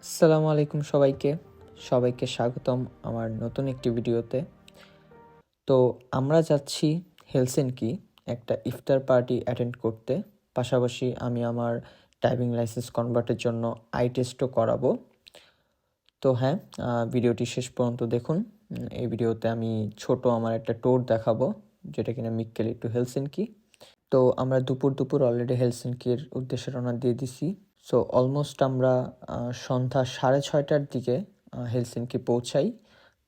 আসসালামু আলাইকুম সবাইকে স্বাগতম আমার নতুন একটি ভিডিওতে। তো আমরা যাচ্ছি হেলসিনকি একটা ইফতার পার্টি অ্যাটেন্ড করতে। পাশাপাশি আমি আমার ড্রাইভিং লাইসেন্স কনভার্টের জন্য আই টেস্টও করাবো। তো হ্যাঁ, ভিডিওটি শেষ পর্যন্ত দেখুন। এই ভিডিওতে আমি ছোট আমার একটা ট্যুর দেখাবো, যেটা কিনা মিক্কেলি টু হেলসিনকি। তো আমরা দুপুর অলরেডি হেলসিনকির উদ্দেশ্যে রওনা দিয়ে দিছি। সো অলমোস্ট আমরা সন্ধ্যা 6:30টার দিকে হেলসিনকি পৌঁছাই।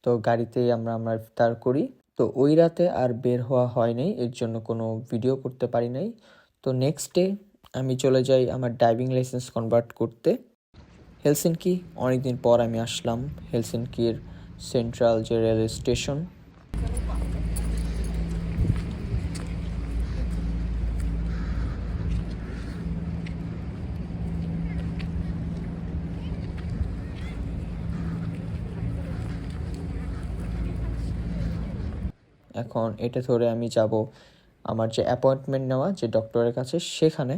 তো গাড়িতেই আমরা ইফতার করি। তো ওই রাতে আর বের হওয়া হয় নাই, এর জন্য কোনো ভিডিও করতে পারি নাই। তো নেক্সট ডে আমি চলে যাই আমার ড্রাইভিং লাইসেন্স কনভার্ট করতে হেলসিনকি। অনেকদিন পর আমি আসলাম হেলসিনকির সেন্ট্রাল যে রেলওয়ে স্টেশন। এখন এটা ধরে আমি যাব আমার যে অ্যাপয়েন্টমেন্ট নেওয়া যে ডক্টরের কাছে, সেখানে।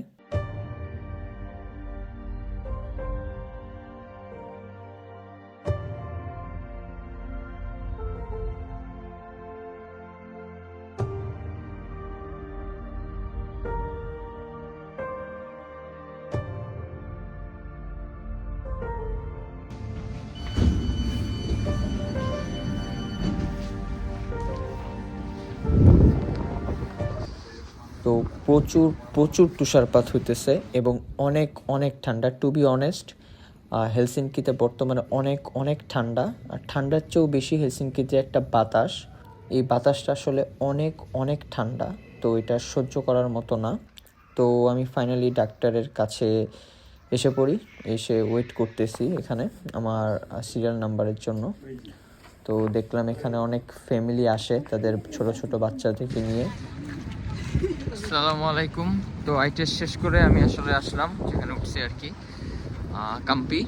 তো প্রচুর প্রচুর তুষারপাত হইতেছে এবং অনেক অনেক ঠান্ডা। টু বি অনেস্ট, হেলসিনকিতে বর্তমানে অনেক অনেক ঠান্ডা। আর ঠান্ডার চেয়েও বেশি হেলসিনকিতে একটা বাতাস, এই বাতাসটা আসলে অনেক অনেক ঠান্ডা। তো এটা সহ্য করার মতো না। তো আমি ফাইনালি ডাক্তারের কাছে এসে পড়ি, এসে ওয়েট করতেছি এখানে আমার সিরিয়াল নাম্বারের জন্য। তো দেখলাম এখানে অনেক ফ্যামিলি আসে তাদের ছোট ছোট বাচ্চাদেরকে নিয়ে। আসসালামু আলাইকুম। তো আই টেস্ট শেষ করে আমি আসলে আসলাম যেখানে উঠছি আর কি, কাম্পি।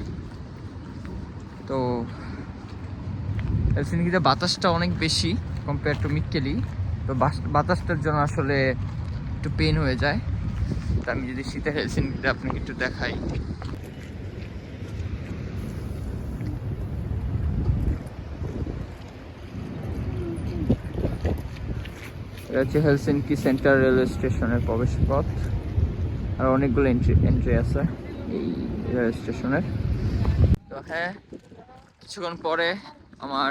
তো হেলসিনকিতে বাতাসটা অনেক বেশি কম্পেয়ার টু মিক্কেলি। তো বাতাসটার জন্য আসলে একটু পেন হয়ে যায়। তো আমি যদি শীতের হেলসিনকিতে আপনাকে একটু দেখাই, এটা হচ্ছে হেলসিনকি সেন্ট্রাল রেলওয়ে স্টেশনের প্রবেশ পথ। আর অনেকগুলো এন্ট্রি আছে এই রেল স্টেশনের। তো হ্যাঁ, কিছুক্ষণ পরে আমার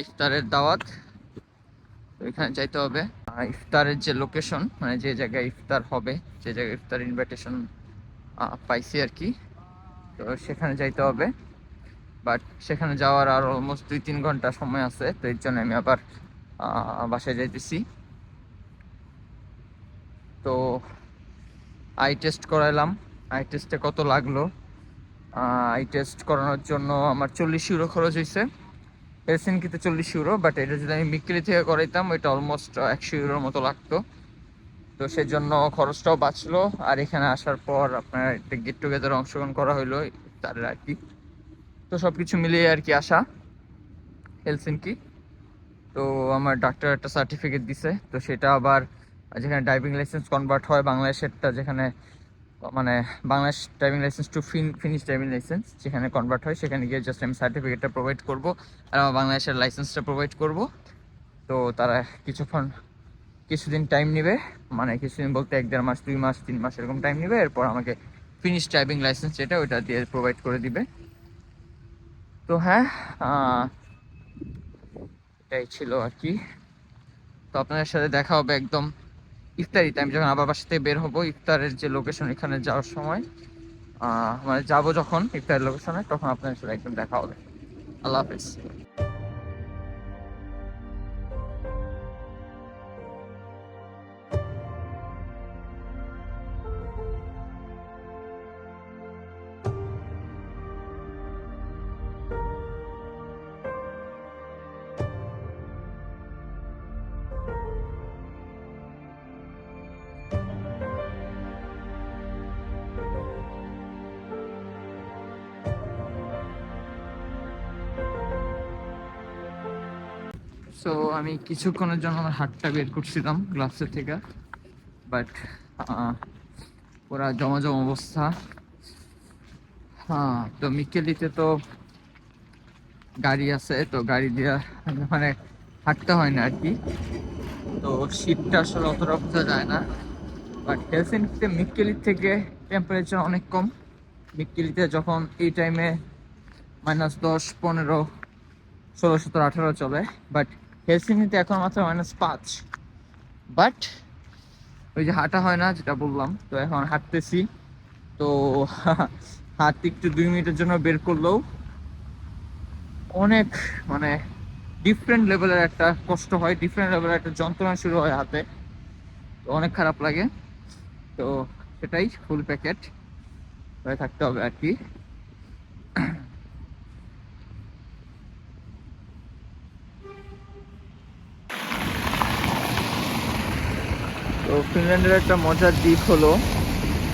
ইফতারের দাওয়াত। তো এখানে যাইতে হবে। ইফতারের যে লোকেশন, মানে যে জায়গায় ইফতার হবে, যে জায়গায় ইফতার ইনভাইটেশন পাইছি আর কি, তো সেখানে যাইতে হবে। বাট সেখানে যাওয়ার আর অলমোস্ট 2-3 ঘন্টা সময় আছে। তো এর জন্য আমি আবার বাসায় যাইতেছি। তো আই টেস্ট করাইলাম। আই টেস্টে কত লাগলো? আই টেস্ট করানোর জন্য আমার 40 ইউরো খরচ হয়েছে। হেলসিনকিতে 40 ইউরো, বাট এটা যদি আমি মিক্কেলি থেকে করাইতাম এটা অলমোস্ট 100 ইউরোর মতো লাগতো। তো সেজন্য খরচটাও বাঁচলো। আর এখানে আসার পর আপনার একটা গেট টুগেদার অংশগ্রহণ করা হইলো তাদের আর কি। তো সব কিছু মিলিয়ে আর কি আসা হেলসিনকি। তো আমার ডাক্তার একটা সার্টিফিকেট দিছে, তো সেটা আবার যেখানে ড্রাইভিং লাইসেন্স কনভার্ট হয় বাংলাদেশেরটা, যেখানে মানে Bangladesh driving licence to finish driving licence যেখানে কনভার্ট হয়, সেখানে গিয়ে জাস্ট আমি সার্টিফিকেটটা প্রোভাইড করব আর আমার বাংলাদেশের লাইসেন্সটা প্রোভাইড করব। তো তারা কিছুদিন টাইম নেবে, মানে কিছুদিন বলতে 1-1.5 মাস, 2 মাস, 3 মাস এরকম টাইম নেবে। এরপর আমাকে ফিনিশ ড্রাইভিং লাইসেন্স যেটা ওইটা দিয়ে প্রোভাইড করে দিবে। তো হ্যাঁ, এটাই ছিল আর কি। তো আপনাদের সাথে দেখা হবে একদম ইফতারিতে। আমি যখন আবার বাসা থেকে বের হবো, ইফতারের যে লোকেশন এখানে যাওয়ার সময়, মানে যাবো যখন ইফতারের লোকেশনে, তখন আপনাদের সাথে একদম দেখা হবে। আল্লাহ হাফিজ। সো আমি কিছুক্ষণের জন্য আমার হাতটা বের করছিলাম গ্লাভসের থেকে, বাট ওরা জমা অবস্থা। হ্যাঁ, তো মিকেলিতে তো গাড়ি আছে, তো গাড়ি দিয়ে মানে হাঁটতে হয় না আর কি। তো শীতটা আসলে অতটা বোঝা যায় না, বাট হেলসিঙ্কিতে মিক্কেলির থেকে টেম্পারেচার অনেক কম। মিক্কেলিতে যখন এই টাইমে -10, 15, 16, 17, 18 চলে, বাট হেলসিঙ্কিতে এখন মাত্র -5। বাট ওই যে হাঁটা হয় না যেটা বললাম, তো এখন হাঁটতেছি। তো হাত একটু 2 মিনিটের জন্য বের করলেও অনেক মানে ডিফারেন্ট লেভেলের একটা কষ্ট হয়, ডিফারেন্ট লেভেলের একটা যন্ত্রণা শুরু হয় হাতে, তো অনেক খারাপ লাগে। তো সেটাই ফুল প্যাকেট হয়ে থাকতে হবে আর কি। তো ফিনল্যান্ডের একটা মজার দিক হলো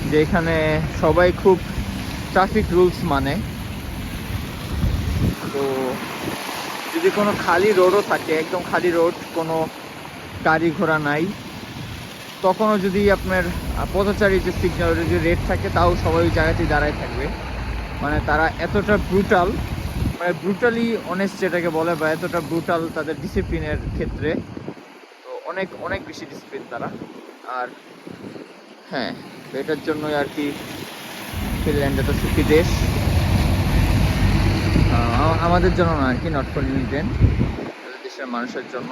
যে এখানে সবাই খুব ট্রাফিক রুলস মানে। তো যদি কোনো খালি রোডও থাকে, একদম খালি রোড, কোনো গাড়ি ঘোড়া নাই, তখনও যদি আপনার পথচারী যে সিগন্যাল যদি রেড থাকে, তাও সবাই ওই জায়গাতেই দাঁড়ায় থাকবে। মানে তারা এতটা ব্রুটাল, মানে ব্রুটালি অনেস্ট যেটাকে বলে, বা এতটা ব্রুটাল তাদের ডিসিপ্লিনের ক্ষেত্রে। তো অনেক অনেক বেশি ডিসিপ্লিন তারা। আর হ্যাঁ, তো এটার জন্যই আর কি ফিনল্যান্ড এত সুখী দেশ। আমাদের জন্য না আর কি, নট ফর নিউজিল্যান্ড, দেশের মানুষের জন্য।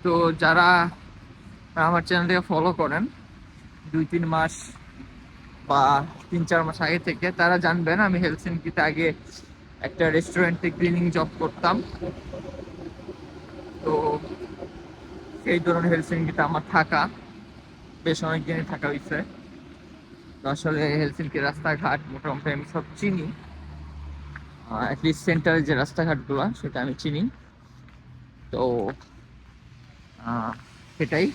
তো যারা আমার চ্যানেলটাকে ফলো করেন 2-3 মাস বা 3-4 মাস আগে থেকে, তারা জানবেন আমি হেলসিঙ্কিতে আগে একটা রেস্টুরেন্টে ক্লিনিং জব করতাম। তো সেই ধরনের হেলসিঙ্কিতে আমার থাকা বেশ অনেকদিনই থাকা হয়েছে। তো আসলে হেলসিঙ্কির রাস্তাঘাট মোটামুটি আমি সব চিনি, অ্যাটলিস্ট সেন্টারের যে রাস্তাঘাটগুলো সেটা আমি চিনি। তো সেটাই,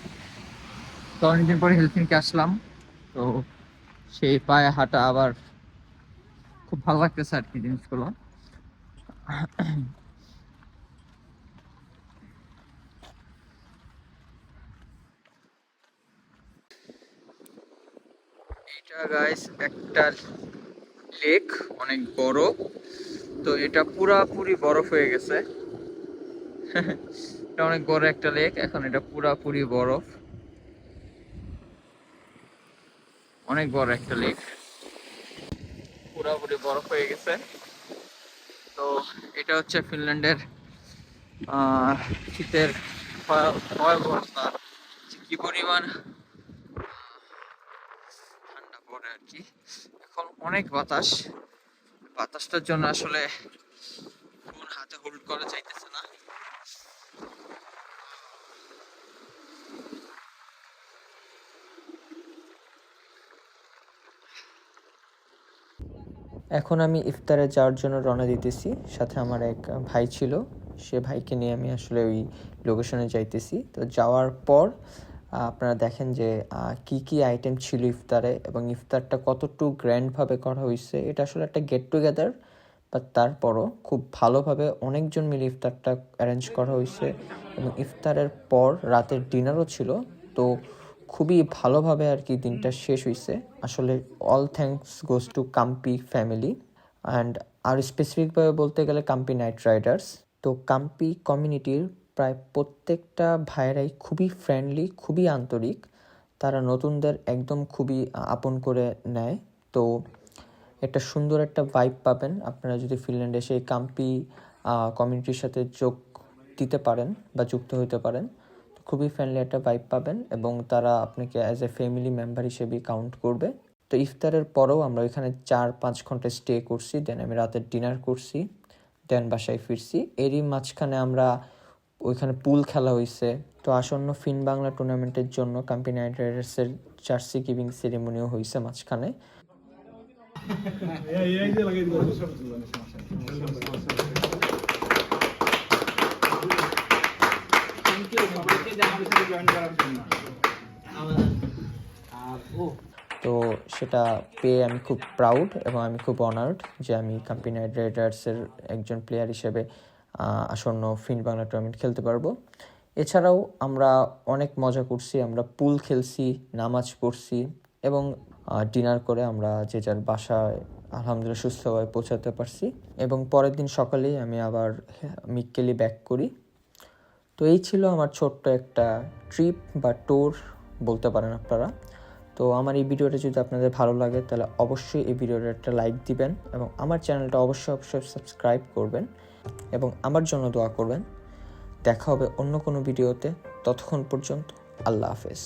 তো অনেকদিন পরে হেলসিঙ্কি আসলাম। তো সেই পায়ে হাঁটা আবার খুব ভালো লাগতেছে আর কি জিনিসগুলো। এটা গাইস একটা লেক, অনেক বড়। তো এটা পুরাপুরি বরফ হয়ে গেছে। এটা অনেক বড় একটা লেক, এখন এটা পুরাপুরি বরফ, অনেক বড় একটা লেক, পুরাপুরি বরফ হয়ে গেছে। তো এটা হচ্ছে ফিনল্যান্ডের শীতের ভয়াবহতা, কি পরিমাণ ঠান্ডা পড়ে আর কি। এখন অনেক বাতাস, বাতাসটার জন্য আসলে ফোন হাতে হোল্ড করা যাইতেছে না। এখন আমি ইফতারে যাওয়ার জন্য রওনা দিতেছি। সাথে আমার এক ভাই ছিল, সে ভাইকে নিয়ে আমি আসলে ওই লোকেশনে যাইতেছি। তো যাওয়ার পর আপনারা দেখেন যে কি কি আইটেম ছিল ইফতারে, এবং ইফতারটা কতটুকু গ্র্যান্ডভাবে করা হয়েছে। এটা আসলে একটা গেট টুগেদার, বাট তারপরও খুব ভালোভাবে অনেকজন মিলে ইফতারটা অ্যারেঞ্জ করা হয়েছে। এবং ইফতারের পর রাতের ডিনারও ছিল। তো খুবই ভালোভাবে আর কি দিনটা শেষ হয়েছে। আসলে অল থ্যাঙ্কস গোজ টু কাম্পি ফ্যামিলি, অ্যান্ড আর স্পেসিফিকভাবে বলতে গেলে কাম্পি নাইট রাইডার্স। তো কাম্পি কমিউনিটির প্রায় প্রত্যেকটা ভাইয়েরাই খুবই ফ্রেন্ডলি, খুবই আন্তরিক। তারা নতুনদের একদম খুবই আপন করে নেয়। তো একটা সুন্দর একটা ভাইব পাবেন আপনারা যদি ফিনল্যান্ডে এসে এই কাম্পি কমিউনিটির সাথে যোগ দিতে পারেন বা যুক্ত হতে পারেন। খুবই ফ্রেন্ডলি একটা ভাইব পাবেন, এবং তারা আপনাকে অ্যাজ এ ফ্যামিলি মেম্বার হিসেবেই কাউন্ট করবে। তো ইফতারের পরেও আমরা ওইখানে 4-5 ঘন্টা স্টে করছি, দেন আমি রাতের ডিনার করছি, দেন বাসায় ফিরছি। এরই মাঝখানে আমরা ওইখানে পুল খেলা হয়েছে। তো আসন্ন ফিন বাংলা টুর্নামেন্টের জন্য কাম্পি নাইট রাইডার্সের জার্সি গিভিং সেরিমনিও হয়েছে মাঝখানে। তো সেটা পেয়ে আমি খুব প্রাউড, এবং আমি খুব অনার্ড যে আমি কাম্পি নাইট রাইডার্সের একজন প্লেয়ার হিসেবে আসন্ন ফিন বাংলা টুর্নামেন্ট খেলতে পারবো। এছাড়াও আমরা অনেক মজা করছি, আমরা পুল খেলছি, নামাজ পড়ছি এবং ডিনার করে আমরা যে যার বাসায় আলহামদুলিল্লাহ সুস্থভাবে পৌঁছাতে পারছি এবং পরের দিন সকালেই আমি আবার মিক্কেলি ব্যাক করি। তো এই ছিল আমার ছোট্ট একটা ট্রিপ বা ট্যুর বলতে পারেন আপনারা। তো আমার এই ভিডিওটা যদি আপনাদের ভালো লাগে তাহলে অবশ্যই এই ভিডিওটা একটা লাইক দিবেন এবং আমার চ্যানেলটা অবশ্যই সাবস্ক্রাইব করবেন এবং আমার জন্য দোয়া করবেন। দেখা হবে অন্য কোনো ভিডিওতে, ততক্ষণ পর্যন্ত আল্লাহ হাফেজ।